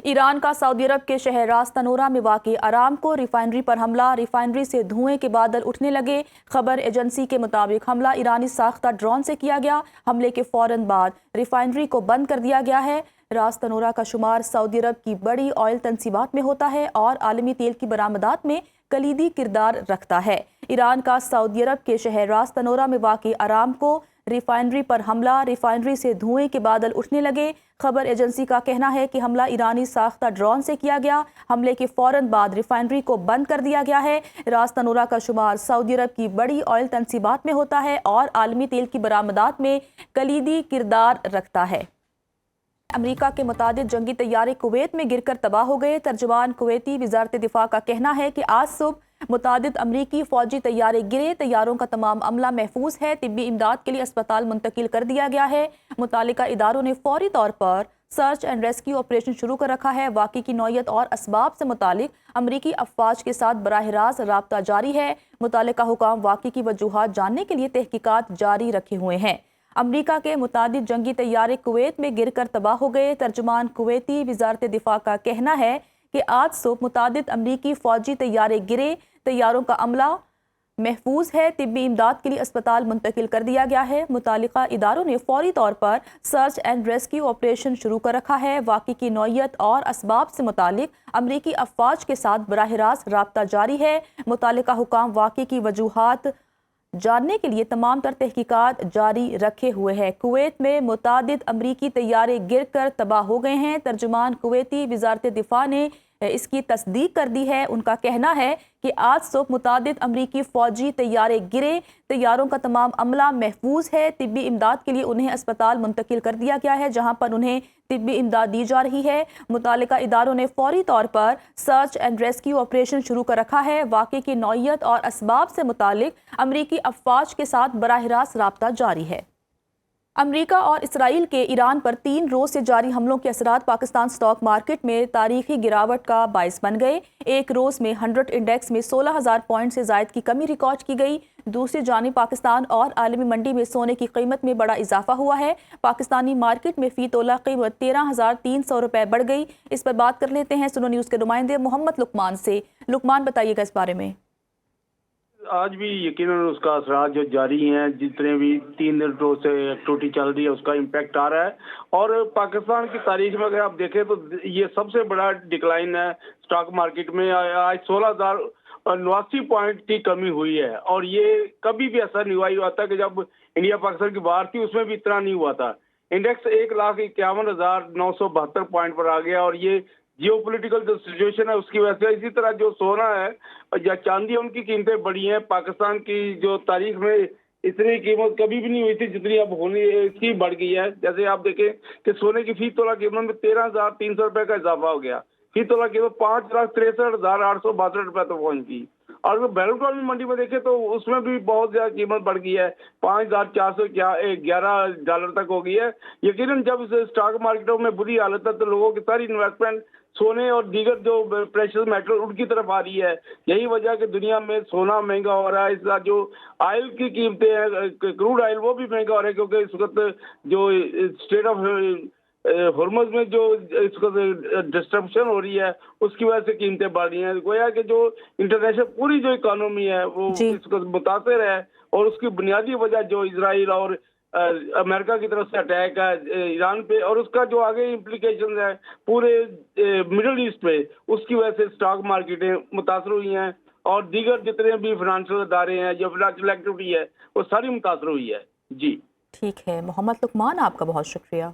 ایران کا سعودی عرب کے شہر راس تنورہ میں واقع ارامکو ریفائنری پر حملہ، ریفائنری سے دھوئیں کے بادل اٹھنے لگے۔ خبر ایجنسی کے مطابق حملہ ایرانی ساختہ ڈرون سے کیا گیا۔ حملے کے فوراً بعد ریفائنری کو بند کر دیا گیا ہے۔ راس تنورہ کا شمار سعودی عرب کی بڑی آئل تنصیبات میں ہوتا ہے اور عالمی تیل کی برآمدات میں کلیدی کردار رکھتا ہے۔ ایران کا سعودی عرب کے شہر راس تنورہ میں واقع ارامکو ریفائنری پر حملہ، ریفائنری سے دھوئیں کے بادل اٹھنے لگے۔ خبر ایجنسی کا کہنا ہے کہ حملہ ایرانی ساختہ ڈرون سے کیا گیا۔ حملے کے فوراً بعد ریفائنری کو بند کر دیا گیا ہے۔ راس تنورہ کا شمار سعودی عرب کی بڑی آئل تنصیبات میں ہوتا ہے اور عالمی تیل کی برآمدات میں کلیدی کردار رکھتا ہے۔ امریکہ کے متعدد جنگی طیارے کویت میں گر کر تباہ ہو گئے۔ ترجمان کویتی وزارت دفاع کا کہنا ہے کہ آج صبح متعدد امریکی فوجی طیارے گرے۔ طیاروں کا تمام عملہ محفوظ ہے۔ طبی امداد کے لیے اسپتال منتقل کر دیا گیا ہے۔ متعلقہ اداروں نے فوری طور پر سرچ اینڈ ریسکیو آپریشن شروع کر رکھا ہے۔ واقعے کی نوعیت اور اسباب سے متعلق امریکی افواج کے ساتھ براہ راست رابطہ جاری ہے۔ متعلقہ حکام واقعے کی وجوہات جاننے کے لیے تحقیقات جاری رکھے ہوئے ہیں۔ امریکہ کے متعدد جنگی طیارے کویت میں گر کر تباہ ہو گئے۔ ترجمان کویتی وزارت دفاع کا کہنا ہے کہ آج صبح متعدد امریکی فوجی طیارے گرے۔ طیاروں کا عملہ محفوظ ہے۔ طبی امداد کے لیے اسپتال منتقل کر دیا گیا ہے۔ متعلقہ اداروں نے فوری طور پر سرچ اینڈ ریسکیو آپریشن شروع کر رکھا ہے۔ واقعے کی نوعیت اور اسباب سے متعلق امریکی افواج کے ساتھ براہ راست رابطہ جاری ہے۔ متعلقہ حکام واقعے کی وجوہات جاننے کے لیے تمام تر تحقیقات جاری رکھے ہوئے ہیں۔ کویت میں متعدد امریکی طیارے گر کر تباہ ہو گئے ہیں۔ ترجمان کویتی وزارت دفاع نے اس کی تصدیق کر دی ہے۔ ان کا کہنا ہے کہ آج صبح متعدد امریکی فوجی طیارے گرے۔ طیاروں کا تمام عملہ محفوظ ہے۔ طبی امداد کے لیے انہیں اسپتال منتقل کر دیا گیا ہے جہاں پر انہیں طبی امداد دی جا رہی ہے۔ متعلقہ اداروں نے فوری طور پر سرچ اینڈ ریسکیو آپریشن شروع کر رکھا ہے۔ واقعے کی نوعیت اور اسباب سے متعلق امریکی افواج کے ساتھ براہ راست رابطہ جاری ہے۔ امریکہ اور اسرائیل کے ایران پر 3 روز سے جاری حملوں کے اثرات پاکستان سٹاک مارکیٹ میں تاریخی گراوٹ کا باعث بن گئے۔ ایک روز میں 100 انڈیکس میں 16,000 پوائنٹ سے زائد کی کمی ریکارڈ کی گئی۔ دوسری جانب پاکستان اور عالمی منڈی میں سونے کی قیمت میں بڑا اضافہ ہوا ہے۔ پاکستانی مارکیٹ میں فی تولہ قیمت 13,300 روپے بڑھ گئی۔ اس پر بات کر لیتے ہیں سنو نیوز کے نمائندے محمد لقمان سے۔ لقمان، بتائیے گا اس بارے میں۔ آج بھی یقیناً اس کا اثرات جو جاری ہیں، جتنے بھی 3 دن روز سے ایکٹیویٹی چل رہی ہے اس کا امپیکٹ آ رہا ہے۔ اور پاکستان کی تاریخ میں اگر آپ دیکھیں تو یہ سب سے بڑا ڈکلائن ہے اسٹاک مارکیٹ میں۔ آج 16,089 پوائنٹ کی کمی ہوئی ہے اور یہ کبھی بھی ایسا نہیں ہوا تھا کہ جب انڈیا پاکستان کی وار تھی اس میں بھی اتنا نہیں ہوا تھا۔ انڈیکس 1,51,972 پوائنٹ پر آ گیا اور یہ جیو پولیٹیکل جو سچویشن ہے اس کی وجہ سے۔ اسی طرح جو سونا ہے یا چاندی ان کی قیمتیں بڑھی ہیں۔ پاکستان کی جو تاریخ میں اتنی قیمت کبھی بھی نہیں ہوئی تھی جتنی اب ہونی اس کی بڑھ گئی ہے۔ جیسے آپ دیکھیں کہ سونے کی فی تولہ قیمت میں 13,300 روپے کا اضافہ ہو گیا۔ فی تولہ قیمت 5,63,862 روپے تک پہنچ گئی۔ اور اگر بین الاقوامی منڈی میں دیکھیں تو اس میں بھی بہت زیادہ قیمت بڑھ گئی ہے، 5,411 ڈالر تک ہو گئی ہے۔ یقیناً جب اسٹاک مارکیٹوں میں بری حالت ہے تو لوگوں کی ساری انویسٹمنٹ سونے اور دیگر جو پریشیس میٹل ان کی طرف آ رہی ہے۔ یہی وجہ کہ دنیا میں سونا مہنگا ہو رہا ہے۔ اس طرح جو آئل کی قیمتیں ہیں، کروڈ آئل، وہ بھی مہنگا ہو رہا ہے کیونکہ اس وقت جو اسٹیٹ آف ہرمز میں جو اس کو ڈسٹربشن ہو رہی ہے اس کی وجہ سے قیمتیں بڑھ رہی ہیں۔ گویا کہ جو انٹرنیشنل پوری جو اکانومی ہے وہ اس کو متاثر ہے اور اس کی بنیادی وجہ جو اسرائیل اور امریکہ کی طرف سے اٹیک ہے ایران پہ اور اس کا جو آگے امپلیکیشن ہے پورے مڈل ایسٹ پہ، اس کی وجہ سے اسٹاک مارکیٹیں متاثر ہوئی ہیں اور دیگر جتنے بھی فائنانشل ادارے ہیں، جو فائنانشل ایکٹیویٹی ہے، وہ ساری متاثر ہوئی ہے۔ جی ٹھیک ہے محمد لقمان، آپ کا بہت شکریہ۔